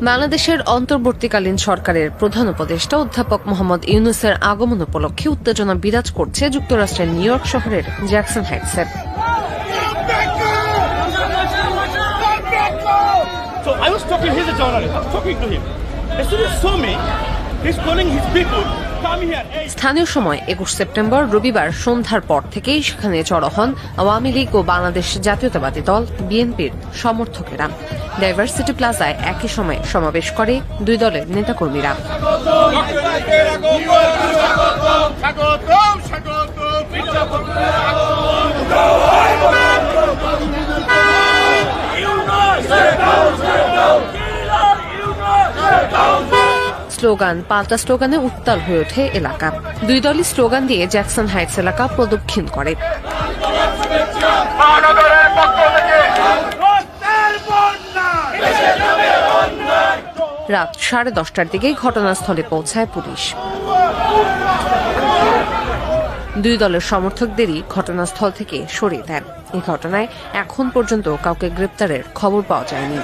বাংলাদেশের অন্তর্বর্তীকালীন সরকারের প্রধান উপদেষ্টা অধ্যাপক মোহাম্মদ ইউনূসের আগমন উপলক্ষে উত্তেজনা বিরাজ করছে যুক্তরাষ্ট্রের নিউ ইয়র্ক শহরের জ্যাকসন হাইটসে। স্থানীয় সময় ২১ সেপ্টেম্বর রবিবার সন্ধ্যার পর থেকেই সেখানে জড়ো হন আওয়ামী লীগ ও বাংলাদেশ জাতীয়তাবাদী দল বিএনপির সমর্থকেরা। ডাইভার্সিটি প্লাজায় একই সময়ে সমাবেশ করে দুই দলের নেতাকর্মীরা। স্লোগান পাল্টা স্লোগানে উত্তাল হয়ে ওঠে এলাকা। দুই দলই স্লোগান দিয়ে জ্যাকসন হাইটস এলাকা প্রদক্ষিণ করে। রাত 10:30টার দিকে ঘটনাস্থলে পৌঁছায় পুলিশ। দুই দলের সমর্থকদেরই ঘটনাস্থল থেকে সরিয়ে দেন। এই ঘটনায় এখন পর্যন্ত কাউকে গ্রেপ্তারের খবর পাওয়া যায়নি।